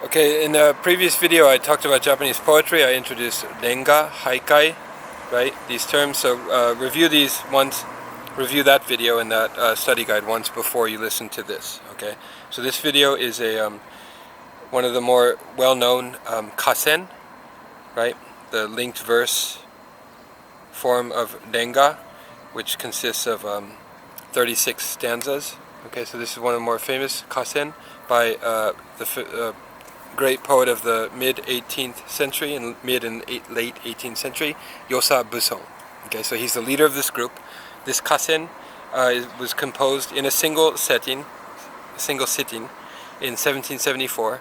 Okay, in the previous video I talked about Japanese poetry. I introduced renga, haikai, right? These terms. So review these once, review that video and that study guide once before you listen to this. Okay, so this video is a one of the more well-known Kasen, right? The linked verse form of renga, which consists of 36 stanzas. Okay, so this is one of the more famous Kasen by the great poet of the mid-18th century and late 18th century, Yosa Buson. Okay, so he's the leader of this group. This Kasen was composed in a single sitting in 1774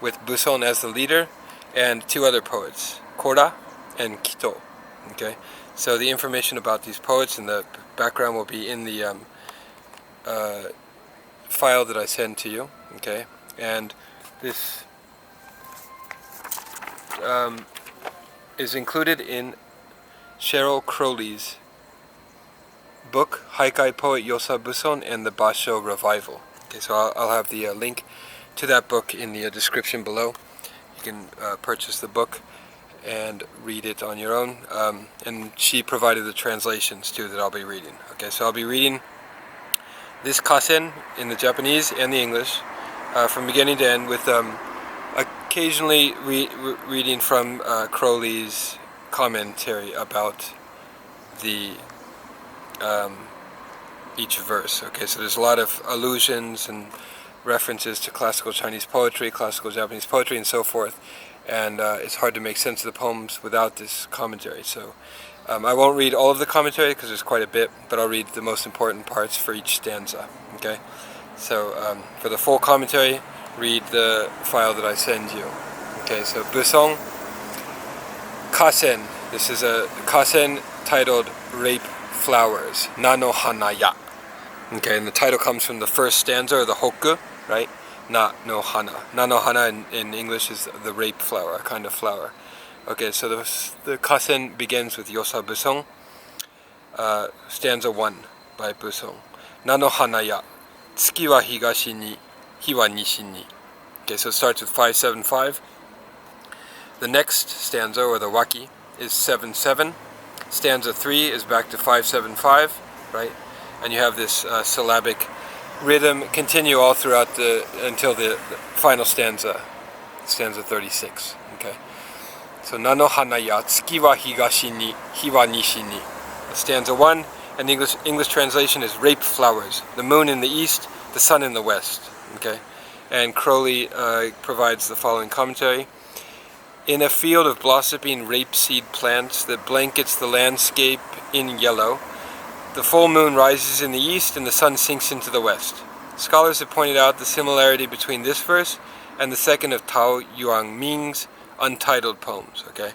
with Buson as the leader and two other poets, Kora and Kitō. Okay, so the information about these poets and the background will be in the file that I send to you. Okay, and this is included in Cheryl Crowley's book, Haikai Poet Yosa Buson and the Basho Revival. Okay, so I'll have the link to that book in the description below. You can purchase the book and read it on your own. And she provided the translations too that I'll be reading. Okay, so I'll be reading this Kasen in the Japanese and the English from beginning to end, with occasionally reading from Crowley's commentary about the each verse. Okay, so there's a lot of allusions and references to classical Chinese poetry, classical Japanese poetry, and so forth. And it's hard to make sense of the poems without this commentary. So I won't read all of the commentary because there's quite a bit, but I'll read the most important parts for each stanza. Okay, so for the full commentary, read the file that I send you. Okay, so Buson, Kasen. This is a Kasen titled Rape Flowers, Nano hana ya. Okay, and the title comes from the first stanza, or the hokku, right? Na no hana. Na no hana in English is the rape flower, a kind of flower. Okay, so the Kasen begins with Yosa Buson, stanza 1 by Buson. Na no hana ya, tsuki wa higashi ni, hi wa nishi ni. Okay, so it starts with 575. The next stanza, or the waki, is 7-7. Stanza 3 is back to 5-7-5, right? And you have this syllabic rhythm continue all throughout until the final stanza, stanza 36. Okay, so Nano hana ya, tsuki wa higashi ni, hi wa nishi ni. Stanza 1, and the English translation is rape flowers. The moon in the east, the sun in the west. Okay, and Crowley provides the following commentary. In a field of blossoming rapeseed plants that blankets the landscape in yellow, the full moon rises in the east and the sun sinks into the west. Scholars have pointed out the similarity between this verse and the second of Tao Yuan Ming's untitled poems. Okay,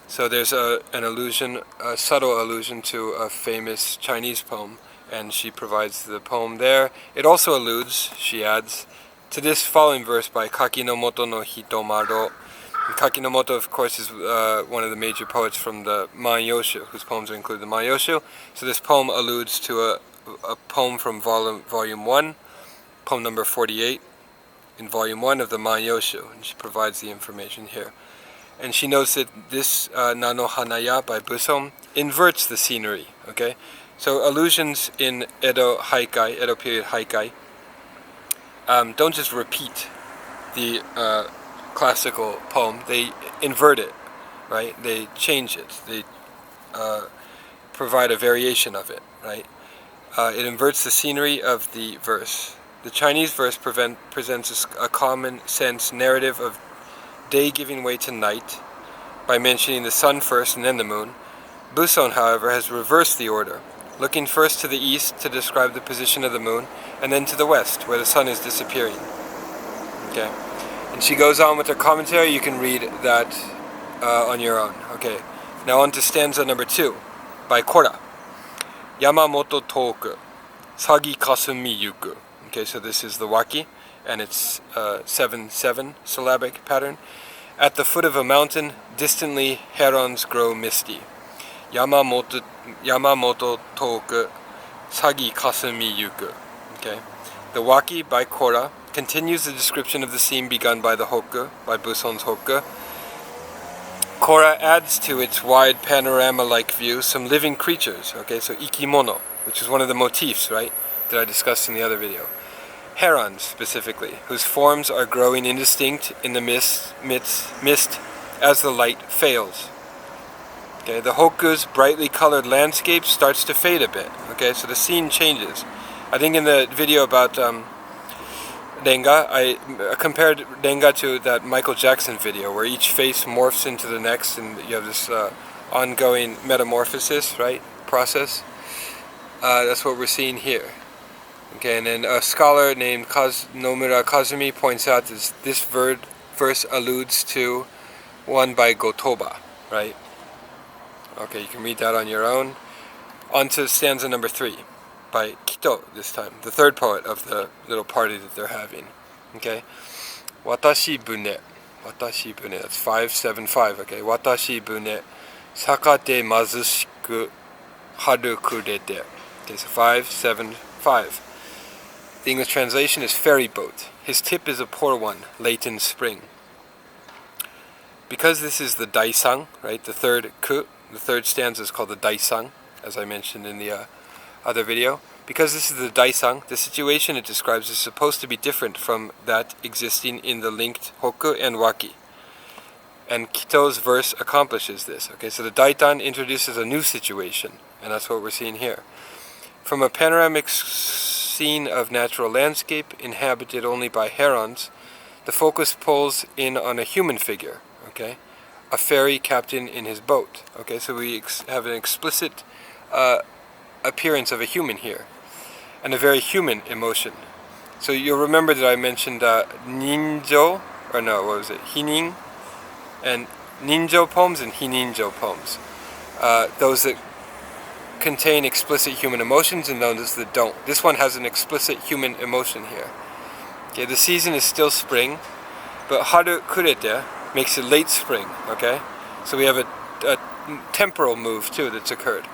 so there's an allusion, a subtle allusion to a famous Chinese poem, and she provides the poem there. It also alludes, she adds, to this following verse by Kakinomoto no Hitomaro. Kakinomoto, of course, is one of the major poets from the Manyoshu, whose poems include the Manyoshu. So this poem alludes to a poem from volume 1, poem number 48, in volume 1 of the Manyoshu, and she provides the information here. And she notes that this Nano hana ya by Buson inverts the scenery. Okay, so allusions in Edo-period haikai, don't just repeat the classical poem, they invert it, right? They change it, they provide a variation of it, right? It inverts the scenery of the verse. The Chinese verse presents a common sense narrative of day giving way to night by mentioning the sun first and then the moon. Buson, however, has reversed the order, looking first to the east to describe the position of the moon, and then to the west, where the sun is disappearing. Okay, and she goes on with her commentary. You can read that on your own. Okay, now on to stanza number 2 by Kora. Yamamoto toku, sagi kasumi yuku. Okay, so this is the waki, and it's 7-7 syllabic pattern. At the foot of a mountain, distantly herons grow misty. Yamamoto toku, sagi kasumi yuku. Okay, the waki by Kora continues the description of the scene begun by the Hokku, by Buson's Hokku. Kora adds to its wide panorama-like view some living creatures, okay, so ikimono, which is one of the motifs, right, that I discussed in the other video. Herons, specifically, whose forms are growing indistinct in the mist as the light fails. Okay, the Hokku's brightly colored landscape starts to fade a bit, okay, so the scene changes. I think in the video about Renga, I compared Renga to that Michael Jackson video where each face morphs into the next and you have this ongoing metamorphosis, right, process. That's what we're seeing here. Okay, and then a scholar named Nomura Kazumi points out that this verse alludes to one by Gotoba, right? Okay, you can read that on your own. On to stanza number 3. By Kitō this time, the third poet of the little party that they're having. Okay, Watashi bune, that's 575. Okay, Watashi bune, sakate mazushiku haru kurete. Okay, so 575. The English translation is ferry boat. His tip is a poor one, late in spring. Because this is the daisang, right? The third stanza is called the daisang, as I mentioned in the other video. Because this is the daisang, the situation it describes is supposed to be different from that existing in the linked Hokku and Waki. And Kitō's verse accomplishes this. Okay, so the daitan introduces a new situation, and that's what we're seeing here. From a panoramic scene of natural landscape inhabited only by herons, the focus pulls in on a human figure, okay? A ferry captain in his boat. Okay, so we have an explicit appearance of a human here, and a very human emotion. So you'll remember that I mentioned Hinin, and Ninjo poems and Hininjo poems. Those that contain explicit human emotions and those that don't. This one has an explicit human emotion here. Okay, the season is still spring, but haru kurete makes it late spring, okay? So we have a temporal move too that's occurred.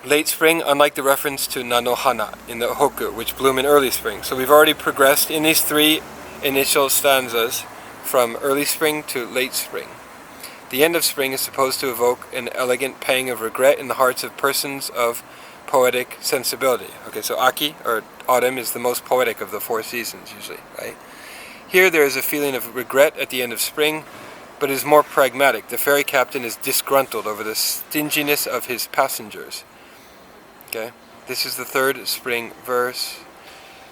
Late spring, unlike the reference to hana in the Hokku, which bloom in early spring. So we've already progressed in these 3 initial stanzas from early spring to late spring. The end of spring is supposed to evoke an elegant pang of regret in the hearts of persons of poetic sensibility. Okay, so Aki, or autumn, is the most poetic of the 4 seasons usually, right? Here there is a feeling of regret at the end of spring, but is more pragmatic. The ferry captain is disgruntled over the stinginess of his passengers. Okay, this is the 3rd spring verse.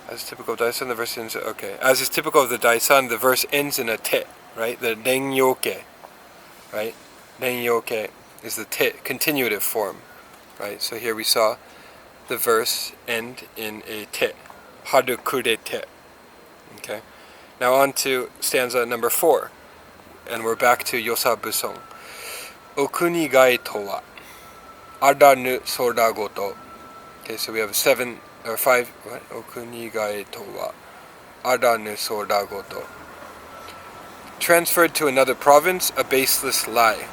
As typical of Daisan, the verse ends. Okay, as is typical of the Daisan, the verse ends in a te, right? The renyoke, right? Renyoke is the te, continuative form, right? So here we saw the verse end in a te, haru kurete. Okay, now on to stanza number 4, and we're back to Yosa Buson. Okunigai to wa aranu sora goto. Okay, so we have 5. What? Okunigai to wa aranu sora goto. Transferred to another province, a baseless lie,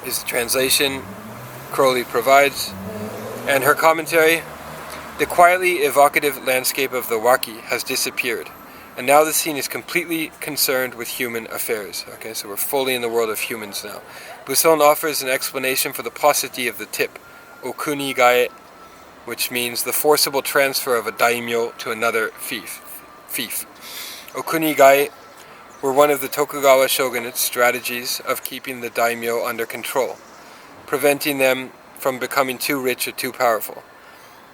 is the translation Crowley provides. And her commentary: the quietly evocative landscape of the Waki has disappeared, and now the scene is completely concerned with human affairs. Okay, so we're fully in the world of humans now. Buson offers an explanation for the paucity of the tip, okunigae, which means the forcible transfer of a daimyo to another fief. Okunigae were one of the Tokugawa shogunate's strategies of keeping the daimyo under control, preventing them from becoming too rich or too powerful.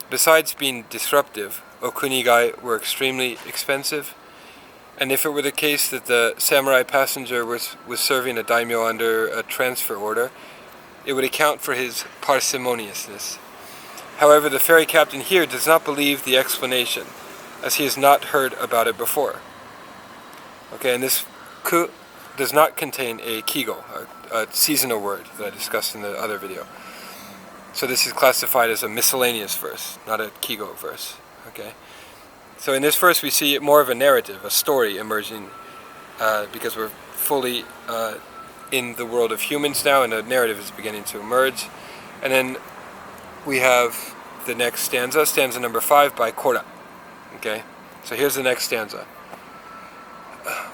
Besides being disruptive, okunigae were extremely expensive, and if it were the case that the samurai passenger was serving a daimyo under a transfer order, it would account for his parsimoniousness. However, the ferry captain here does not believe the explanation, as he has not heard about it before. Okay, and this ku does not contain a kigo, a seasonal word that I discussed in the other video. So this is classified as a miscellaneous verse, not a kigo verse. Okay, so in this verse we see more of a narrative, a story emerging, because we're fully in the world of humans now, and a narrative is beginning to emerge. And then we have the next stanza, stanza number 5 by Kora. Okay, so here's the next stanza.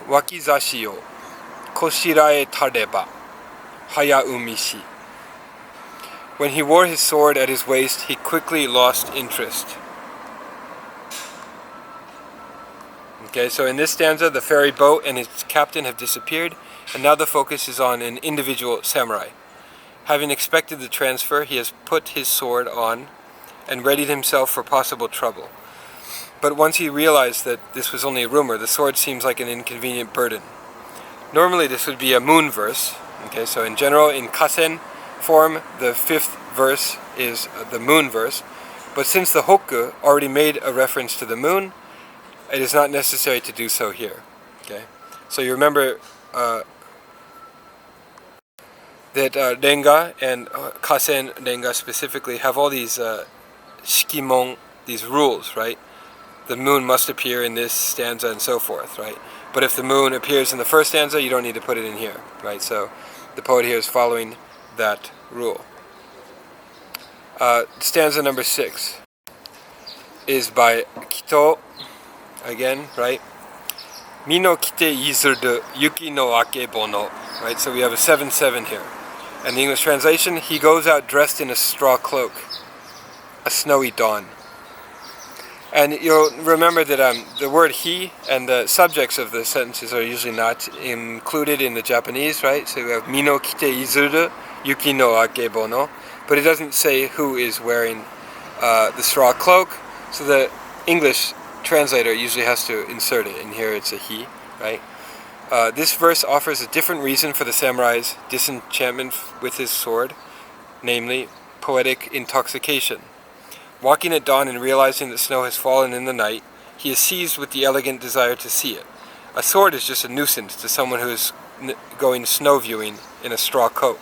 Wakizashi o koshirae tareba haya umishi. When he wore his sword at his waist, he quickly lost interest. Okay, so in this stanza, the ferry boat and its captain have disappeared, and now the focus is on an individual samurai. Having expected the transfer, he has put his sword on and readied himself for possible trouble. But once he realized that this was only a rumor, the sword seems like an inconvenient burden. Normally this would be a moon verse. Okay, so in general, in Kasen form, the 5th verse is the moon verse. But since the hokku already made a reference to the moon, it is not necessary to do so here. Okay, so you remember that Renga and Kasen Renga specifically have all these shikimon, these rules, right? The moon must appear in this stanza and so forth, right? But if the moon appears in the first stanza, you don't need to put it in here, right? So the poet here is following that rule. Stanza number 6 is by Kitō, again, right? Mi no kite izuru yuki no akebono, right? So we have a 7-7 here. And the English translation, he goes out dressed in a straw cloak, a snowy dawn. And you'll remember that the word he and the subjects of the sentences are usually not included in the Japanese, right? So we have mi no kite izuru yuki no akebono, but it doesn't say who is wearing the straw cloak, so the English translator usually has to insert it, and here it's a he, right? This verse offers a different reason for the samurai's disenchantment with his sword, namely poetic intoxication. Walking at dawn and realizing that snow has fallen in the night, he is seized with the elegant desire to see it. A sword is just a nuisance to someone who is going snow viewing in a straw coat.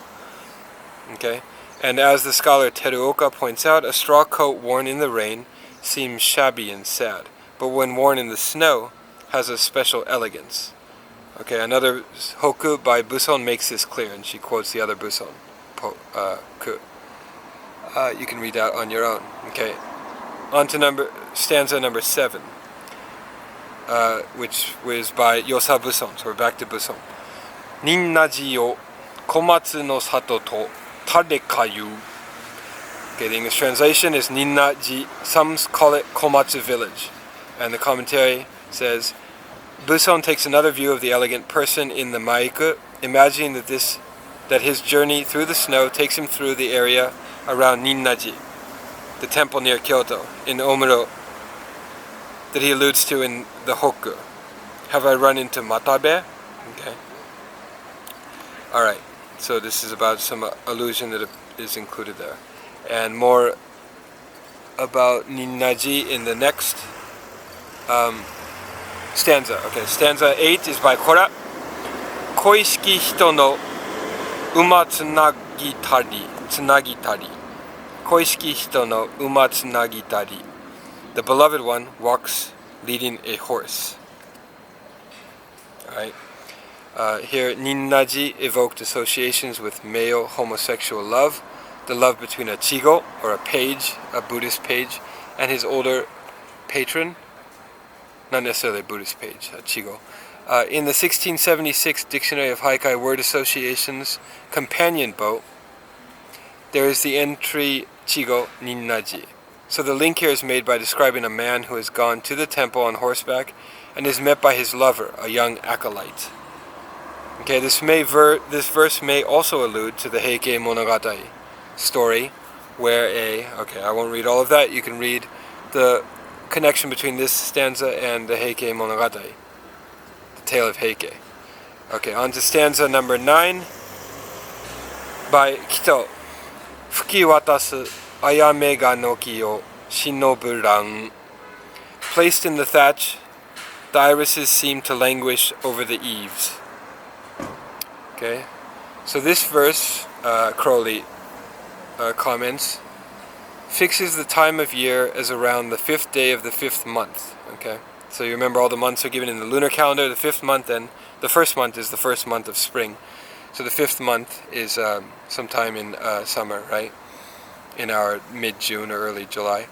Okay? And as the scholar Teruoka points out, a straw coat worn in the rain seems shabby and sad, but when worn in the snow, has a special elegance. Okay, another hokku by Buson makes this clear, and she quotes the other Buson ku. You can read that on your own. Okay, on to stanza number 7, which was by Yosa Buson. So we're back to Buson. Ninnaji yo komatsu no sato to tarekayu. Okay, the English translation is Ninnaji. Some call it Komatsu village. And the commentary says, Buson takes another view of the elegant person in the Maiku, imagining that his journey through the snow takes him through the area around Ninnaji, the temple near Kyoto, in Omuro, that he alludes to in the hokku. Have I run into Matabe? Okay. Alright, so this is about some allusion that is included there. And more about Ninnaji in the next stanza. Okay, stanza 8 is by Kora. Koishiki hito no uma tsunagitari. Koishiki hito no uma tsunagitari. The beloved one walks leading a horse. Alright. Here, Ninnaji evoked associations with male homosexual love, the love between a chigo, or a page, a Buddhist page, and his older patron, not necessarily a Buddhist page, a chigo. In the 1676 Dictionary of Haikai Word Associations companion boat, there is the entry chigo ninnaji. So the link here is made by describing a man who has gone to the temple on horseback and is met by his lover, a young acolyte. Okay, this verse may also allude to the Heike Monogatari story, where I won't read all of that. You can read the connection between this stanza and the Heike Monogatari, the tale of Heike. Okay, on to stanza number 9 by Kitō. Fuki watasu ayame ga noki o shinobu ran. Placed in the thatch, the irises seem to languish over the eaves. Okay, so this verse, Crowley comments, fixes the time of year as around the 5th day of the 5th month. Okay, so you remember all the months are given in the lunar calendar, the 5th month, and the first month is the first month of spring. So the 5th month is sometime in summer, right? in our mid-June or early July.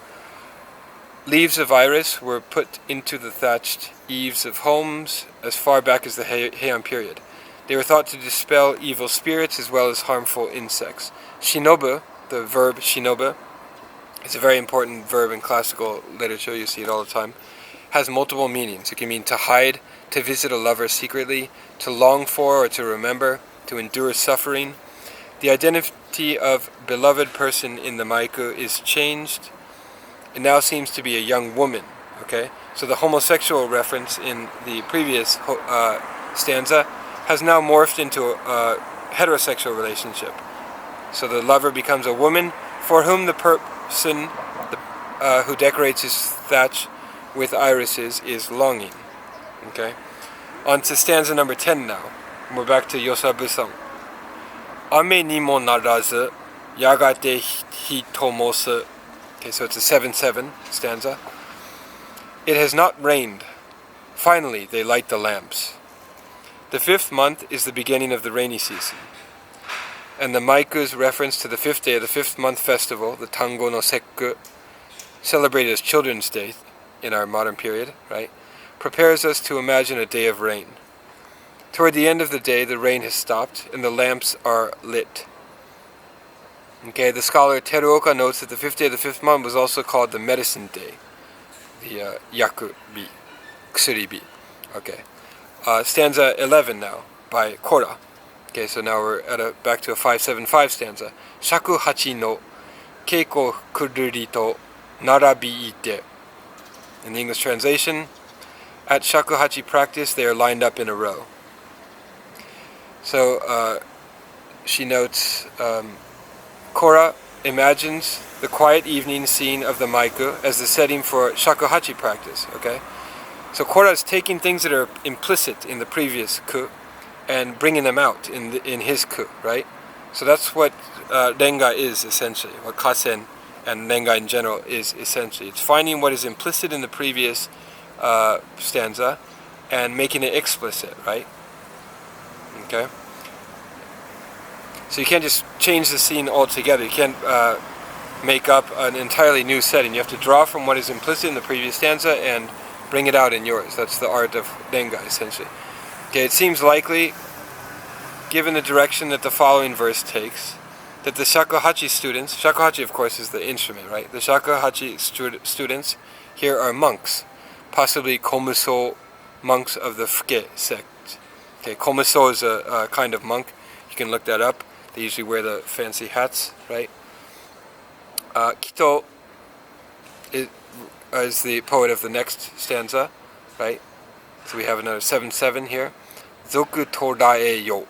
Leaves of iris were put into the thatched eaves of homes as far back as the Heian period. They were thought to dispel evil spirits as well as harmful insects. Shinobu, the verb shinobu, is a very important verb in classical literature, you see it all the time, has multiple meanings. It can mean to hide, to visit a lover secretly, to long for or to remember, to endure suffering. The identity of beloved person in the maiku is changed. It now seems to be a young woman, okay? So the homosexual reference in the previous stanza has now morphed into a heterosexual relationship. So the lover becomes a woman for whom the person who decorates his thatch with irises is longing, okay? On to stanza number 10 now. We're back to Yosa Buson. Ame ni mo narazu, yagate hitomosu. Okay, so it's a 7-7 stanza. It has not rained. Finally, they light the lamps. The 5th month is the beginning of the rainy season. And the maiku's reference to the 5th day of the 5th month festival, the Tango no Sekku, celebrated as Children's Day in our modern period, right, prepares us to imagine a day of rain. Toward the end of the day, the rain has stopped and the lamps are lit. Okay, the scholar Teruoka notes that the 5th day of the 5th month was also called the medicine day, the yaku-bi, kusuri-bi. Okay, stanza 11 now by Kora. Okay, so now we're back to a 5-7-5 stanza. Shaku hachi no keiko kururi to narabi ite. In the English translation, at shakuhachi practice, they are lined up in a row. So she notes, Kora imagines the quiet evening scene of the maiku as the setting for shakuhachi practice, okay? So Kora is taking things that are implicit in the previous ku and bringing them out in his ku, right? So that's what renga is essentially, what kasen and renga in general is essentially. It's finding what is implicit in the previous stanza and making it explicit, right? Okay? So you can't just change the scene altogether. You can't make up an entirely new setting. You have to draw from what is implicit in the previous stanza and bring it out in yours. That's the art of renga, essentially. Okay, it seems likely, given the direction that the following verse takes, that the shakuhachi students, shakuhachi of course is the instrument, right? The shakuhachi students here are monks, possibly komuso monks of the Fuke sect. Okay, komuso is a kind of monk. You can look that up. They usually wear the fancy hats, right? Kitō is the poet of the next stanza, right? So we have another 7-7 here. Zoku todae yo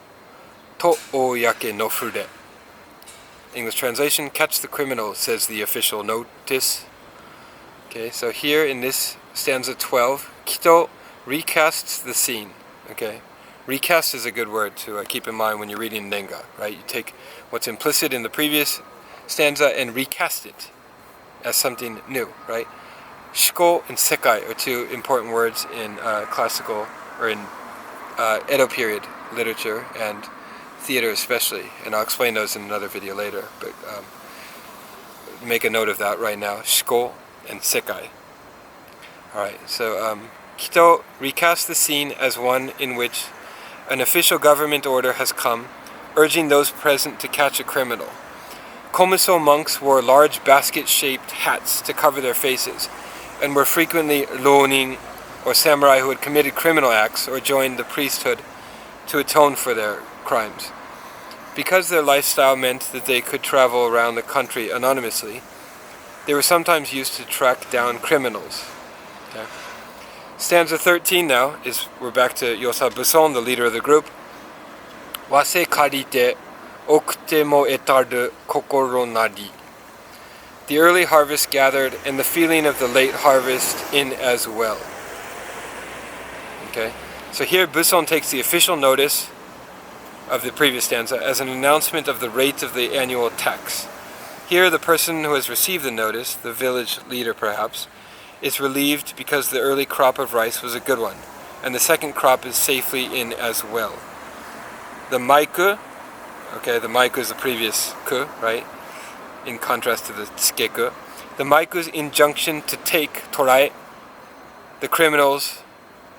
to oyake no fure. English translation, catch the criminal, says the official notice. Okay, so here in this stanza 12, Kitō recasts the scene, okay? Recast is a good word to keep in mind when you're reading renga, right? You take what's implicit in the previous stanza and recast it as something new, right? Shiko and sekai are two important words in classical, or in Edo period literature and theater especially, and I'll explain those in another video later, but make a note of that right now. Shiko and sekai. Alright, so Kitō recasts the scene as one in which an official government order has come, urging those present to catch a criminal. Komuso monks wore large basket-shaped hats to cover their faces, and were frequently ronin, or samurai who had committed criminal acts or joined the priesthood to atone for their crimes. Because their lifestyle meant that they could travel around the country anonymously, they were sometimes used to track down criminals. Okay. Stanza 13 now is, we're back to Yosa Buson, the leader of the group. Wase karite okute mo etaru kokoro nari. The early harvest gathered, and the feeling of the late harvest in as well. Okay, so here Buson takes the official notice of the previous stanza as an announcement of the rate of the annual tax. Here the person who has received the notice, the village leader perhaps, is relieved because the early crop of rice was a good one, and the second crop is safely in as well. The maiku, okay, the maiku is the previous ku, right, in contrast to the tsukeku. The maiku's injunction to take torae, the criminals,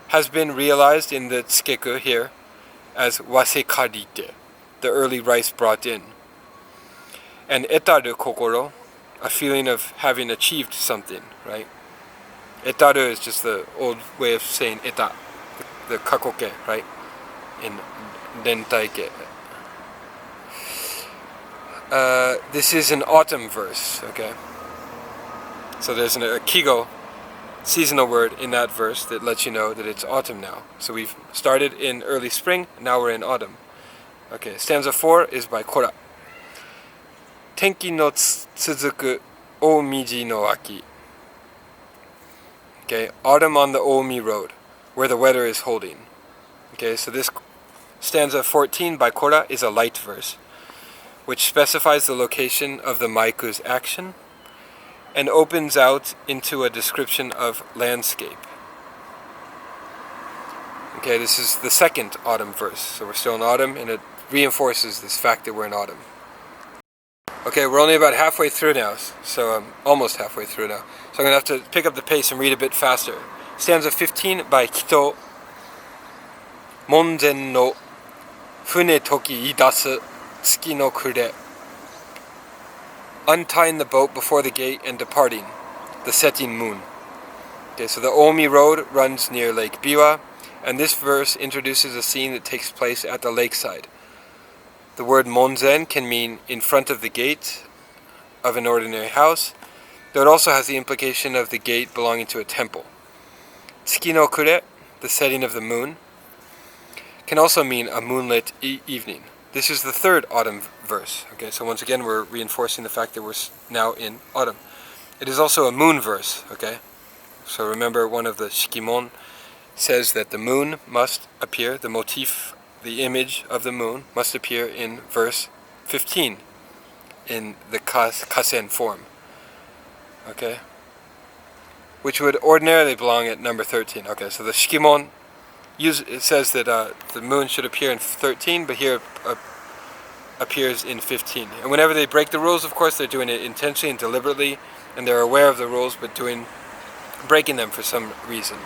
has been realized in the tsukeku here as wasekarite, the early rice brought in. And etaru kokoro, a feeling of having achieved something, right? Etaru is just the old way of saying eta, the kakoke, right? In Dentaike. This is an autumn verse, okay? So there's a kigo, seasonal word in that verse that lets you know that it's autumn now. So we've started in early spring, now we're in autumn. Okay, stanza 4 is by Kora. Tenki no tsuzuku Omiji no aki. Okay, autumn on the Omi road, where the weather is holding. Okay, so this stanza 14 by Kora is a light verse, which specifies the location of the maiku's action and opens out into a description of landscape. Okay, this is the second autumn verse, so we're still in autumn, and it reinforces this fact that we're in autumn. Okay, we're only about halfway through now, so almost halfway through now. So I'm going to have to pick up the pace and read a bit faster. Stanza 15 by Kitō. Monzen no fune toki idasu tsuki no kure. Untying the boat before the gate and departing, the setting moon. Okay, so the Omi Road runs near Lake Biwa, and this verse introduces a scene that takes place at the lakeside. The word monzen can mean in front of the gate of an ordinary house, though it also has the implication of the gate belonging to a temple. Tsuki no kure, the setting of the moon, can also mean a moonlit evening. This is the third autumn verse. Okay, so once again we're reinforcing the fact that we're now in autumn. It is also a moon verse, okay? So remember, one of the shikimon says that the moon must appear, the motif, the image of the moon must appear in verse 15 in the Kasen form, okay? Which would ordinarily belong at number 13. Okay, so the shikimon it says that the moon should appear in 13, but here appears in 15. And whenever they break the rules, of course, they're doing it intentionally and deliberately, and they're aware of the rules, but breaking them for some reason.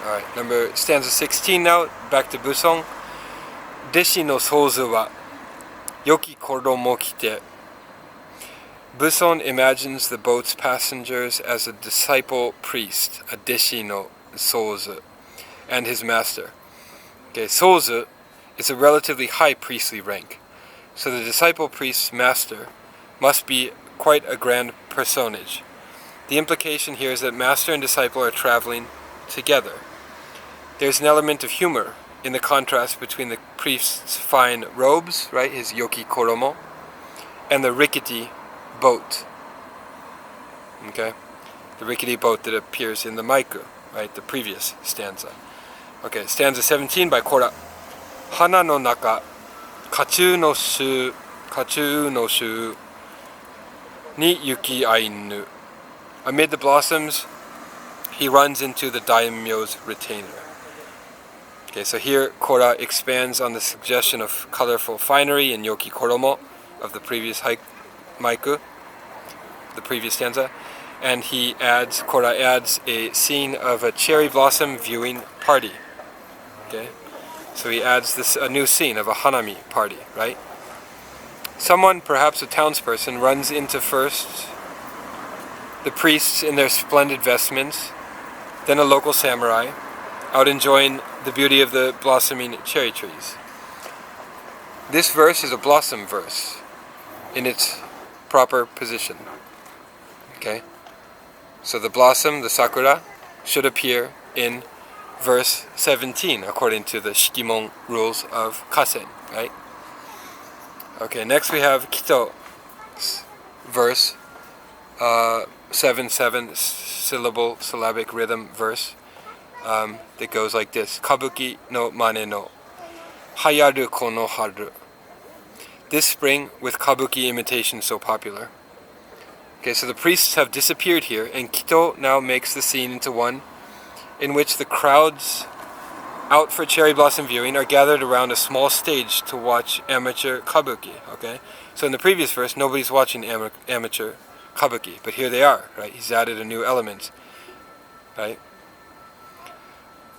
Alright, stanza 16 now, back to Buson. Deshi no souzu wa yoki koromo kite. Buson imagines the boat's passengers as a disciple priest, a deshi no souzu, and his master. Okay, souzu is a relatively high priestly rank, so the disciple priest's master must be quite a grand personage. The implication here is that master and disciple are traveling together. There's an element of humor in the contrast between the priest's fine robes, right, his yoki koromo, and the rickety boat. Okay, the rickety boat that appears in the maiku, right, the previous stanza. Okay, stanza 17 by Kora. Hana no naka, kachu no shu ni yuki ainu. Amid the blossoms, he runs into the daimyo's retainer. Okay, so here Kora expands on the suggestion of colorful finery in yoki koromo of the previous maiku, the previous stanza, and Kora adds a scene of a cherry blossom viewing party. Okay, so he adds a new scene of a hanami party, right? Someone, perhaps a townsperson, runs into first the priests in their splendid vestments, then a local samurai, out enjoying the beauty of the blossoming cherry trees. This verse is a blossom verse in its proper position. Okay? So the blossom, the sakura, should appear in verse 17, according to the shikimon rules of Kasen, right? Okay, next we have Kitō's verse, 7/7 syllabic rhythm verse, that goes like this. Kabuki no mane no hayaru kono haru. This spring, with kabuki imitation so popular. Okay, so the priests have disappeared here, and Kitō now makes the scene into one in which the crowds out for cherry blossom viewing are gathered around a small stage to watch amateur kabuki. Okay, So in the previous verse, nobody's watching amateur kabuki, but here they are, right? He's added a new element, right?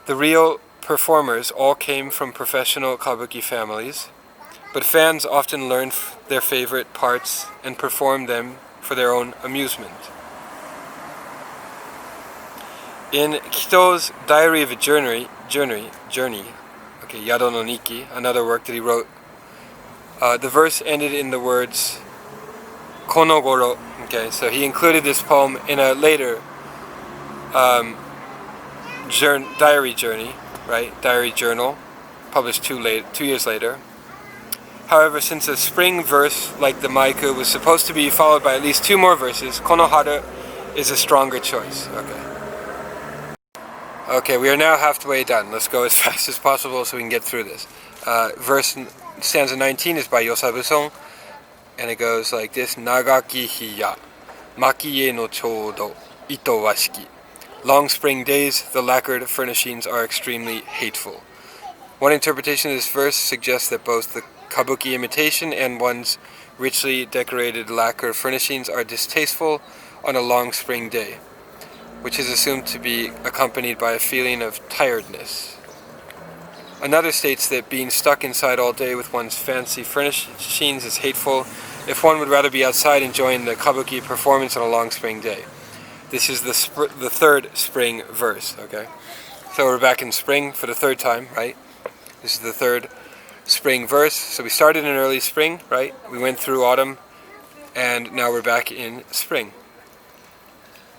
The real performers all came from professional kabuki families, but fans often learn their favorite parts and perform them for their own amusement. In Kitō's Diary of a Journey, Yado no Nikki, another work that he wrote, the verse ended in the words kono goro. Okay, so he included this poem in a later diary journal, published 2 years later. However, since a spring verse like the Maiku was supposed to be followed by at least 2 more verses, kono haru is a stronger choice. Okay, we are now halfway done. Let's go as fast as possible so we can get through this. Stanza 19 is by Yosa Buson, and it goes like this: Nagaki hiya, makie no choudo, ito washiki. Long spring days, the lacquered furnishings are extremely hateful. One interpretation of this verse suggests that both the kabuki imitation and one's richly decorated lacquer furnishings are distasteful on a long spring day, which is assumed to be accompanied by a feeling of tiredness. Another states that being stuck inside all day with one's fancy furnishings is hateful if one would rather be outside enjoying the kabuki performance on a long spring day. This is the third spring verse, okay? So we're back in spring for the third time, right? This is the third spring verse. So we started in early spring, right? We went through autumn, and now we're back in spring.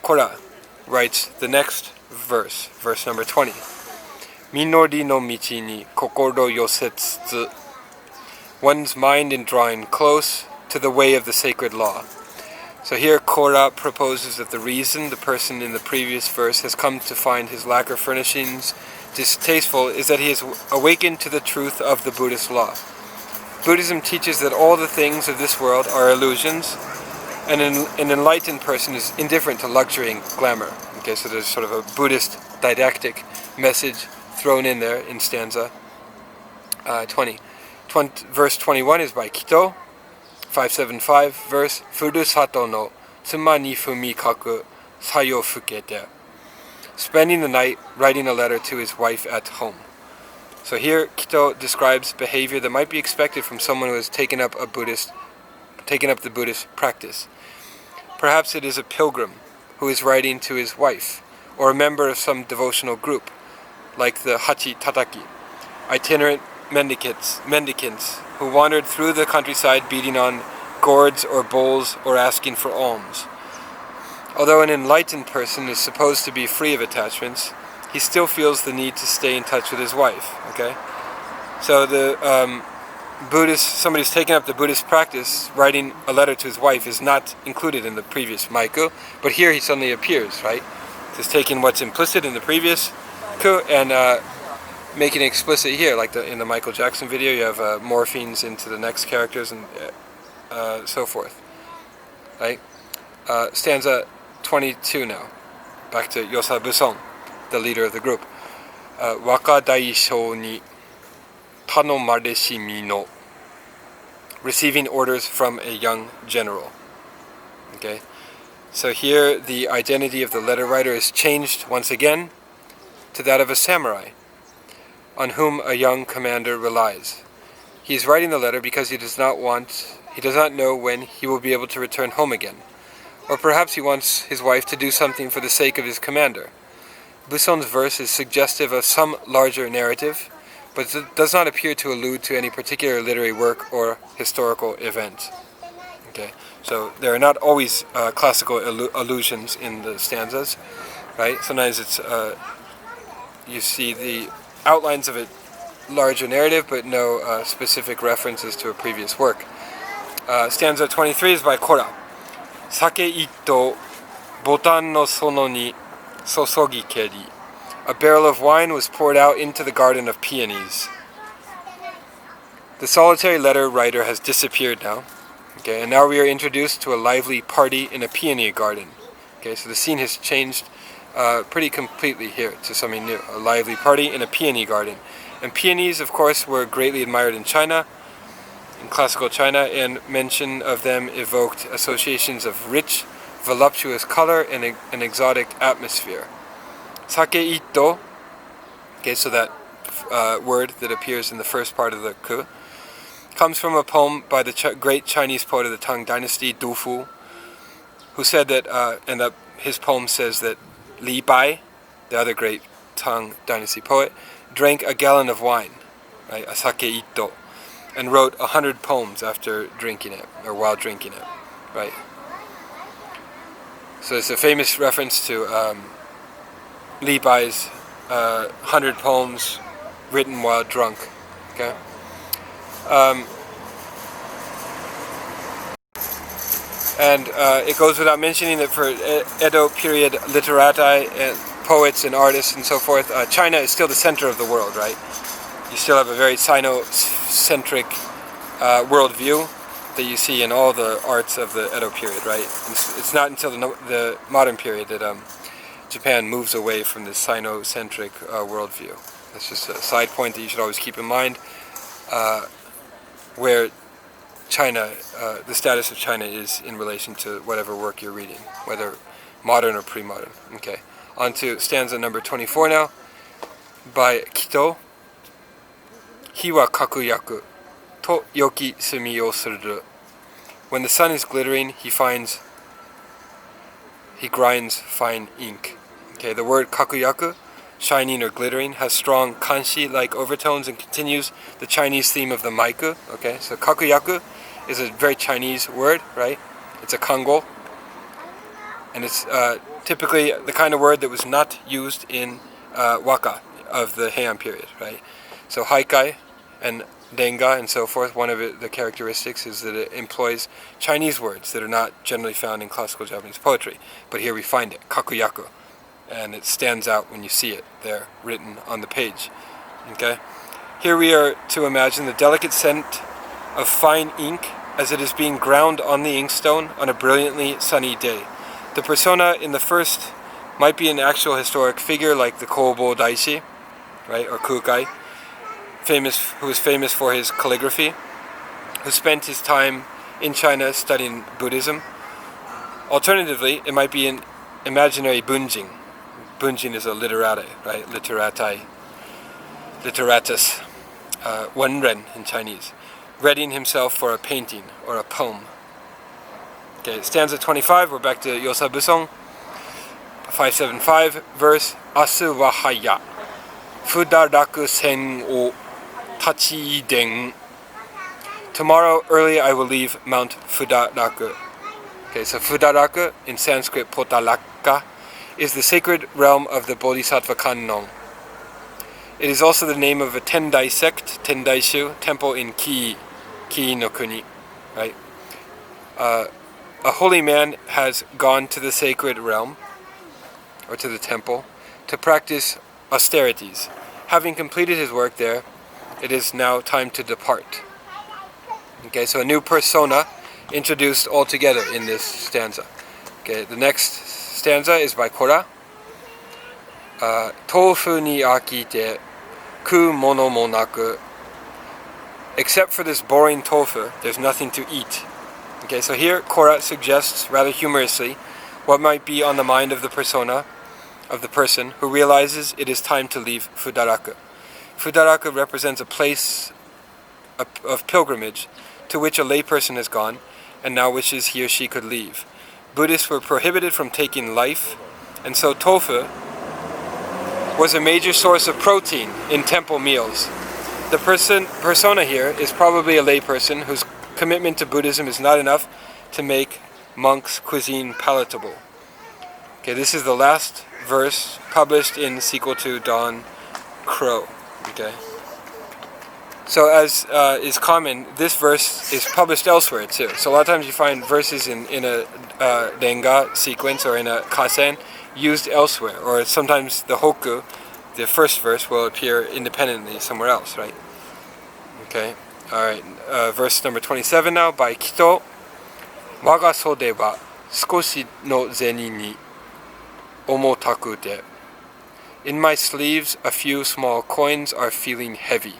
Kora writes the next verse, verse number 20. Minori no michi ni kokoro yosetsu. One's mind in drawing close to the way of the sacred law. So here Kora proposes that the reason the person in the previous verse has come to find his lacquer furnishings distasteful is that he has awakened to the truth of the Buddhist law. Buddhism teaches that all the things of this world are illusions, and an enlightened person is indifferent to luxury and glamour. Okay, so there's sort of a Buddhist didactic message thrown in there in stanza 20. Verse 21 is by Kitō, 575 verse, Furusato no tsuma ni fumikaku sayo fukete. Spending the night writing a letter to his wife at home. So here Kitō describes behavior that might be expected from someone who has taken up the Buddhist practice. Perhaps it is a pilgrim who is writing to his wife, or a member of some devotional group, like the Hachi Tataki, itinerant mendicants who wandered through the countryside beating on gourds or bowls or asking for alms. Although an enlightened person is supposed to be free of attachments, he still feels the need to stay in touch with his wife. Okay, so the somebody who's taken up the Buddhist practice, writing a letter to his wife, is not included in the previous Maiku, but here he suddenly appears, right? He's taking what's implicit in the previous ku and making it explicit here, like in the Michael Jackson video, you have morphines into the next characters and so forth, right? Stanza 22 now, back to Yosa Buson, the leader of the group. Waka daishou ni tanomareshi no, receiving orders from a young general. Okay, so here the identity of the letter writer is changed once again to that of a samurai, on whom a young commander relies. He is writing the letter because he does not know when he will be able to return home again, or perhaps he wants his wife to do something for the sake of his commander. Buson's verse is suggestive of some larger narrative, but it does not appear to allude to any particular literary work or historical event. Okay, so there are not always classical allusions in the stanzas, right? Sometimes it's you see the outlines of a larger narrative, but no specific references to a previous work. Stanza 23 is by Kora. Sake ito botan no sono ni sosogi keri. A barrel of wine was poured out into the garden of peonies. The solitary letter writer has disappeared now. Okay, and now we are introduced to a lively party in a peony garden. Okay, so the scene has changed pretty completely here to something new. A lively party in a peony garden. And peonies, of course, were greatly admired in China. in classical China, and mention of them evoked associations of rich, voluptuous color and an exotic atmosphere. Takai Kitō, okay, so that word that appears in the first part of the ku, comes from a poem by the great Chinese poet of the Tang Dynasty, Du Fu, who said that, his poem says that Li Bai, the other great Tang Dynasty poet, drank a gallon of wine, right, asake itto, and wrote 100 poems after drinking it, or while drinking it, right? So it's a famous reference to Li Bai's 100 poems written while drunk, okay? And it goes without mentioning that for Edo-period literati and poets and artists and so forth, China is still the center of the world, right? You still have a very Sino-centric worldview that you see in all the arts of the Edo period, right? It's not until the modern period that Japan moves away from this Sino-centric worldview. That's just a side point that you should always keep in mind, where China, the status of China is in relation to whatever work you're reading, whether modern or pre-modern. Okay, on to stanza number 24 now, by Kitō. Hi wa kakuyaku to yoki sumi o suru. When the sun is glittering, he grinds fine ink. Okay, the word kakuyaku, shining or glittering, has strong kanshi-like overtones and continues the Chinese theme of the maiku. Okay, so kakuyaku is a very Chinese word, right? It's a kango, and it's typically the kind of word that was not used in waka of the Heian period, right? So haikai and denga and so forth, one of the characteristics is that it employs Chinese words that are not generally found in classical Japanese poetry. But here we find it, kakuyaku, and it stands out when you see it there written on the page. Okay? Here we are to imagine the delicate scent of fine ink as it is being ground on the inkstone on a brilliantly sunny day. The persona in the first might be an actual historic figure like the Kobo Daishi, right, or Kukai, who is famous for his calligraphy, who spent his time in China studying Buddhism. Alternatively, it might be an imaginary bunjin. Bunjin is a literati, right? Literatus, wenren in Chinese, readying himself for a painting or a poem. Okay, stanza 25, we're back to Yosa Buson, 575, verse, Asu wa haya, fudaraku sen o tachi-den. Tomorrow early I will leave Mount Fudaraku. Okay, so Fudaraku, in Sanskrit Potalaka, is the sacred realm of the Bodhisattva Kannon. It is also the name of a Tendai sect, Tendaishu, temple in Kii no Kuni, right? A holy man has gone to the sacred realm, or to the temple, to practice austerities. Having completed his work there, it is now time to depart. Okay, so a new persona introduced altogether in this stanza. Okay, the next stanza is by Kora. Tofu ni akite ku mono mo naku. Except for this boring tofu, there's nothing to eat. Okay, so here Kora suggests, rather humorously, what might be on the mind of the persona, of the person who realizes it is time to leave Fudaraku. Fudaraku represents a place of pilgrimage to which a layperson has gone and now wishes he or she could leave. Buddhists were prohibited from taking life, and so tofu was a major source of protein in temple meals. The persona here is probably a layperson whose commitment to Buddhism is not enough to make monks' cuisine palatable. Okay, this is the last verse published in sequel to Don Crow. Okay. So as is common, this verse is published elsewhere too. So a lot of times you find verses in a denga sequence or in a kasen used elsewhere, or sometimes the hoku, the first verse, will appear independently somewhere else, right? Okay. Alright, verse number 27 now, by Kitō. Waga sode wa skoshi no zeni ni omotaku de. In my sleeves, a few small coins are feeling heavy.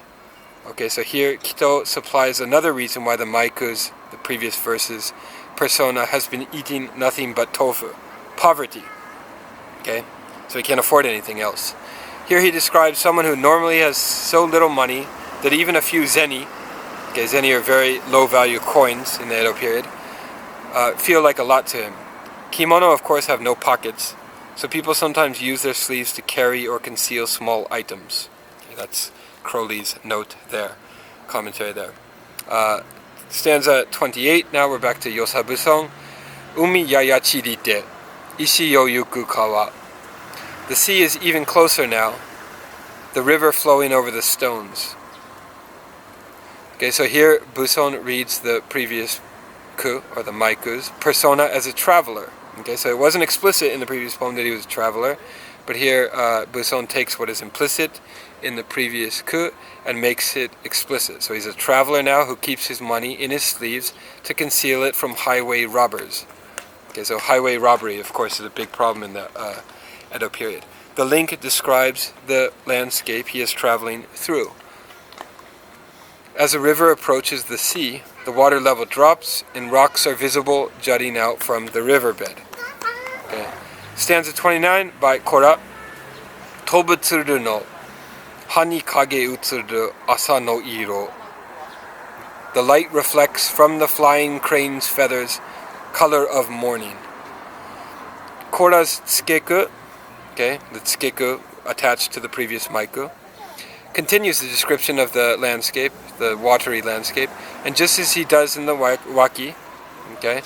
Okay, so here Kitō supplies another reason why the Maiku's, the previous verses, persona has been eating nothing but tofu. Poverty. Okay, so he can't afford anything else. Here he describes someone who normally has so little money that even a few zeni, okay, zeni are very low value coins in the Edo period, feel like a lot to him. Kimono, of course, have no pockets, so people sometimes use their sleeves to carry or conceal small items. Okay, that's Crowley's note there, commentary there. Stanza 28, now we're back to Yosa Buson. Umi yaya chirite, ishi yo yuku kawa. The sea is even closer now, the river flowing over the stones. Okay, so here Buson reads the previous ku, or the maiku's, persona as a traveler. Okay, so it wasn't explicit in the previous poem that he was a traveler, but here Buson takes what is implicit in the previous ku and makes it explicit. So he's a traveler now who keeps his money in his sleeves to conceal it from highway robbers. Okay, so highway robbery, of course, is a big problem in the Edo period. The link describes the landscape he is traveling through. As a river approaches the sea, the water level drops and rocks are visible jutting out from the riverbed. Okay. Stanza 29 by Kora. Tobutsuru no hani kage utsuru asa no iro. The light reflects from the flying crane's feathers, color of morning. Kora's tsukeku, okay, the tsukeku attached to the previous maiku, continues the description of the landscape, the watery landscape, and just as he does in the waki, okay,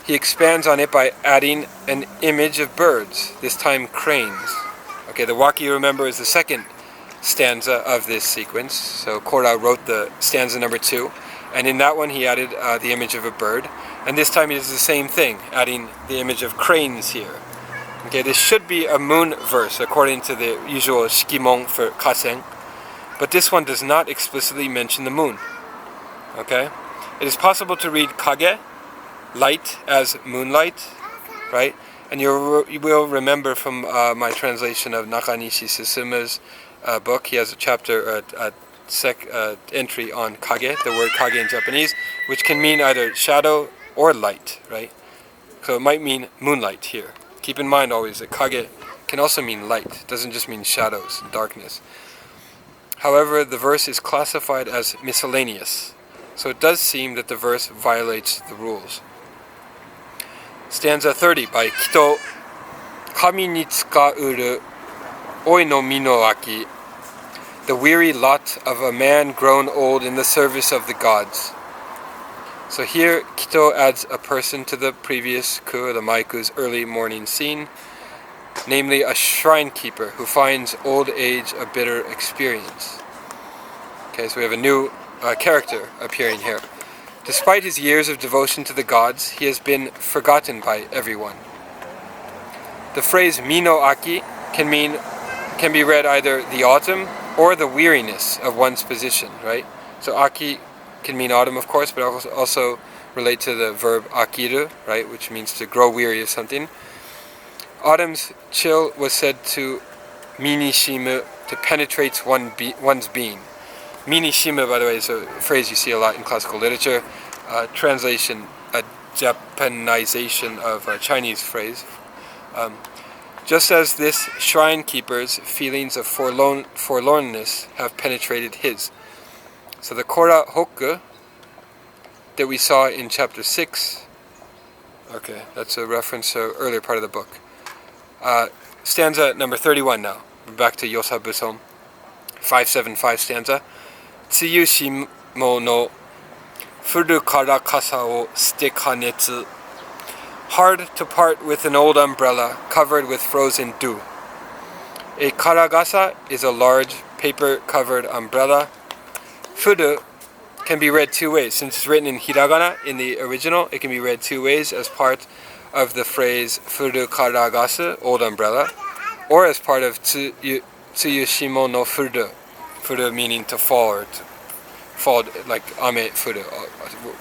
he expands on it by adding an image of birds, this time cranes. Okay, the waki, remember, is the second stanza of this sequence. So Kora wrote the stanza number 2, and in that one he added the image of a bird, and this time he does the same thing, adding the image of cranes here. Okay, this should be a moon verse according to the usual shikimon for Kasen, but this one does not explicitly mention the moon. Okay, it is possible to read kage, light, as moonlight, right? And you will remember from my translation of Nakanishi Susuma's book, he has a chapter, entry on kage, the word kage in Japanese, which can mean either shadow or light, right? So it might mean moonlight here. Keep in mind always that kage can also mean light. It doesn't just mean shadows and darkness. However, the verse is classified as miscellaneous, so it does seem that the verse violates the rules. Stanza 30 by Kitō. Kami ni tsukauru oi no mino aki. The weary lot of a man grown old in the service of the gods. So here Kitō adds a person to the previous ku, the maiku's early morning scene, namely a shrine keeper who finds old age a bitter experience. Okay, so we have a new character appearing here. Despite his years of devotion to the gods, he has been forgotten by everyone. The phrase mino aki can be read either the autumn or the weariness of one's position, right? So aki can mean autumn, of course, but also relate to the verb akiru, right, which means to grow weary of something. Autumn's chill was said to minishimu, to penetrate one's being. Minishimu, by the way, is a phrase you see a lot in classical literature. Translation, a Japanization of a Chinese phrase. Just as this shrine keeper's feelings of forlornness have penetrated his. So the Kora Hoku that we saw in chapter 6, okay, that's a reference to an earlier part of the book. Stanza number 31 now. We're back to Yosa Buson, 575 stanza. Tsuyushimo no furu kara kasa o shite kanetsu. Hard to part with an old umbrella covered with frozen dew. A karagasa is a large paper-covered umbrella. Furu can be read two ways. Since it's written in hiragana in the original, it can be read two ways as part of the phrase furu karagasu, old umbrella, or as part of tsuyushimo no furu. Furu meaning to fall, or to fall like ame furu,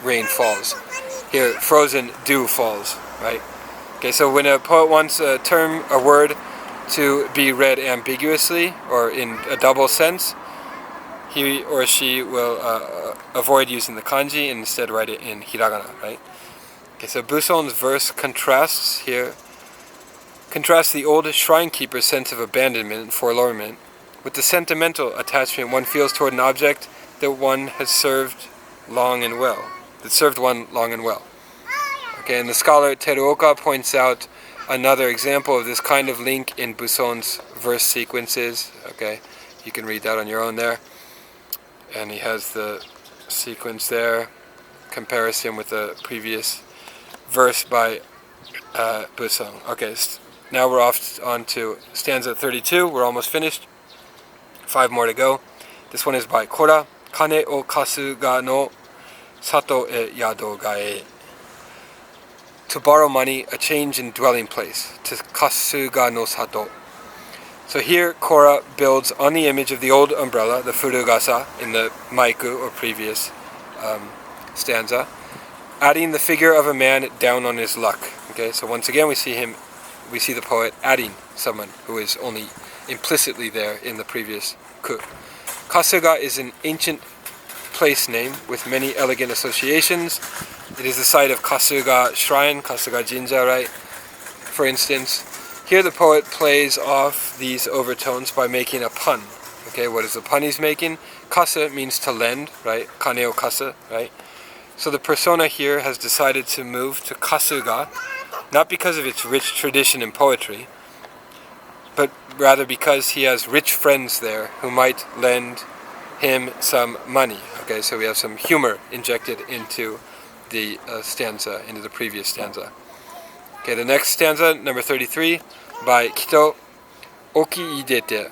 rain falls. Here, frozen dew falls, right? Okay, so when a poet wants a term, a word, to be read ambiguously or in a double sense, he or she will avoid using the kanji and instead write it in hiragana, right? Okay, so Buson's verse contrasts the old shrine keeper's sense of abandonment and forlornment with the sentimental attachment one feels toward an object that one has served long and well. Okay, and the scholar Teruoka points out another example of this kind of link in Buson's verse sequences. Okay, you can read that on your own there. And he has the sequence there, comparison with the previous verse by Buson. Okay, now we're on to stanza 32. We're almost finished. 5 more to go. This one is by Kora. Kane o kasuga no sato e yado gae. To borrow money, a change in dwelling place. To kasuga no sato. So here Kora builds on the image of the old umbrella, the furugasa, in the maiku or previous stanza, adding the figure of a man down on his luck. Okay, so once again we see the poet adding someone who is only implicitly there in the previous ku. Kasuga is an ancient place name with many elegant associations. It is the site of Kasuga Shrine, Kasuga Jinja, right? For instance, here the poet plays off these overtones by making a pun. Okay, what is the pun he's making? Kasa means to lend, right? Kane o kasa, right? So the persona here has decided to move to Kasuga, not because of its rich tradition in poetry, but rather because he has rich friends there who might lend him some money. Okay, so we have some humor injected into the stanza, into the previous stanza. Okay, the next stanza, number 33, by Kitō. Oki idete,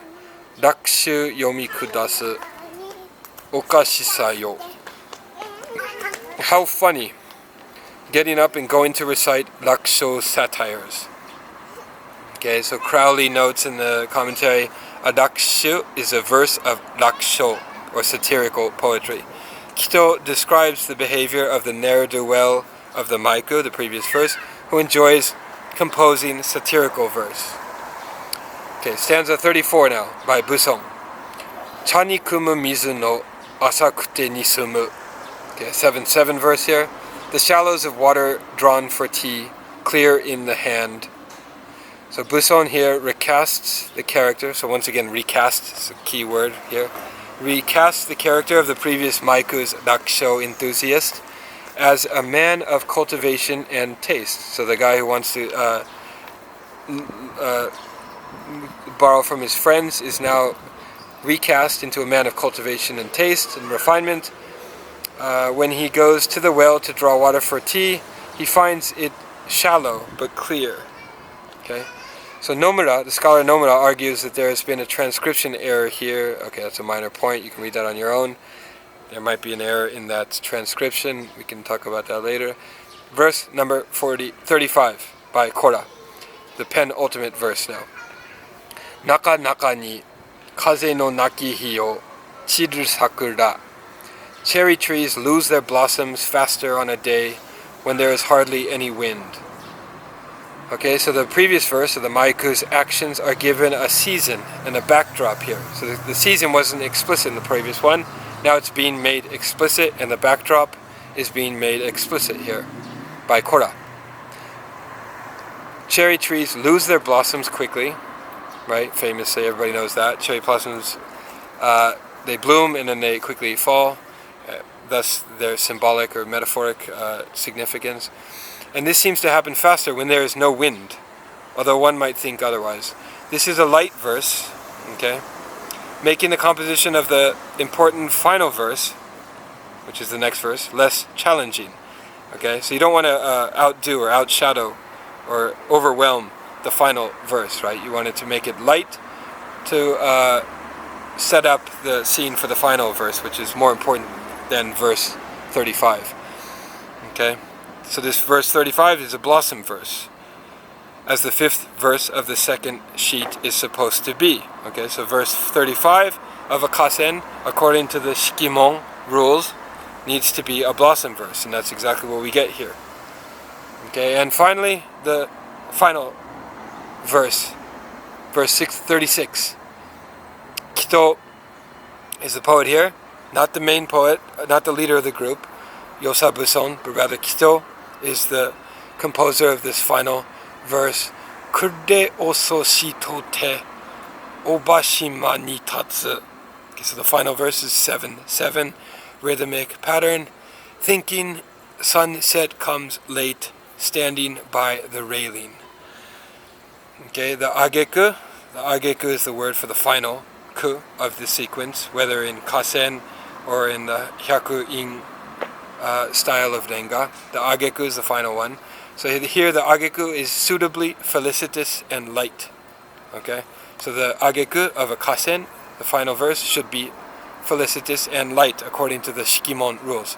rakushu yomi kudasu, okashisa yo. How funny, getting up and going to recite rakusho satires. Okay, so Crowley notes in the commentary, a rakushu is a verse of rakusho, or satirical poetry. Kitō describes the behavior of the ne'er-do-well of the maiku, the previous verse, who enjoys composing satirical verse. Okay, stanza 34 now, by Buson. Cha ni kumu mizu no asakute ni sumu. Okay, 7-7 verse here. The shallows of water drawn for tea, clear in the hand. So Buson here recasts the character, so once again recast is a key word here. Recasts the character of the previous maiku's rakusho enthusiast as a man of cultivation and taste. So the guy who wants to borrow from his friends is now recast into a man of cultivation and taste and refinement. When he goes to the well to draw water for tea, he finds it shallow but clear. Okay, so Nomura, the scholar Nomura, argues that there has been a transcription error here. Okay, that's a minor point. You can read that on your own. There might be an error in that transcription. We can talk about that later. Verse number 35 by Kora, the penultimate verse now. Naka naka ni kaze no naki hi o chiru sakura. Cherry trees lose their blossoms faster on a day when there is hardly any wind. Okay, so the previous verse of the maiku's actions are given a season and a backdrop here. So the season wasn't explicit in the previous one. Now it's being made explicit, and the backdrop is being made explicit here by Kora. Cherry trees lose their blossoms quickly, right? Famously, everybody knows that. Cherry blossoms, they bloom and then they quickly fall. Thus their symbolic or metaphoric significance. And this seems to happen faster when there is no wind, although one might think otherwise. This is a light verse, okay, making the composition of the important final verse, which is the next verse, less challenging. Okay, so you don't want to outdo or outshadow or overwhelm the final verse, right? You wanted to make it light to set up the scene for the final verse, which is more important than verse 35. Okay, so this verse 35 is a blossom verse, as the 5th verse of the second sheet is supposed to be. Okay, so verse 35 of a Kasen, according to the Shikimon rules, needs to be a blossom verse, and that's exactly what we get here. Okay, and finally, the final verse, verse 36. Kitō is the poet here, not the main poet, not the leader of the group, Yosa Buson, but rather Kitō is the composer of this final verse. Kurde oso shitote obashima ni tatsu. Okay, so the final verse is 7/7, rhythmic pattern. Thinking sunset comes late, standing by the railing. Okay, the ageku is the word for the final ku of the sequence, whether in Kasen or in the hyaku-in style of renga. The ageku is the final one. So here the ageku is suitably felicitous and light. Okay, so the ageku of a kasen, the final verse, should be felicitous and light according to the shikimon rules.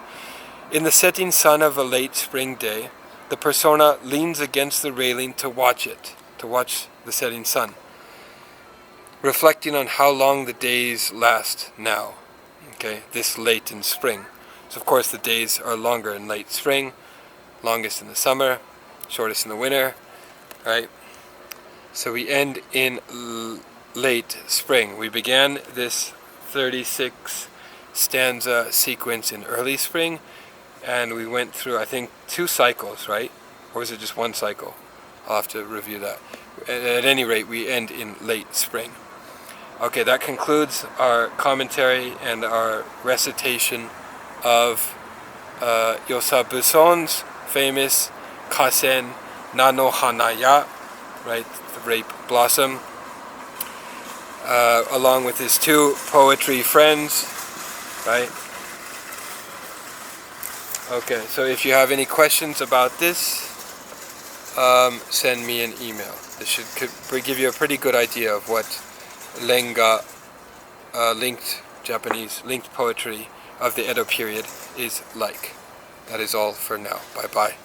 In the setting sun of a late spring day, the persona leans against the railing to watch the setting sun, reflecting on how long the days last now. Okay, this late in spring. So of course the days are longer in late spring, longest in the summer, shortest in the winter, right? So we end in late spring. We began this 36 stanza sequence in early spring, and we went through, I think, 2 cycles, right? Or was it just 1 cycle? I'll have to review that. At any rate, we end in late spring. Okay, that concludes our commentary and our recitation of Yosa Buson's famous Kasen Nano Hana Ya, right, the rape blossom, along with his 2 poetry friends, right? Okay, so if you have any questions about this, send me an email. This could give you a pretty good idea of what Renga, linked poetry of the Edo period is like. That is all for now. Bye-bye.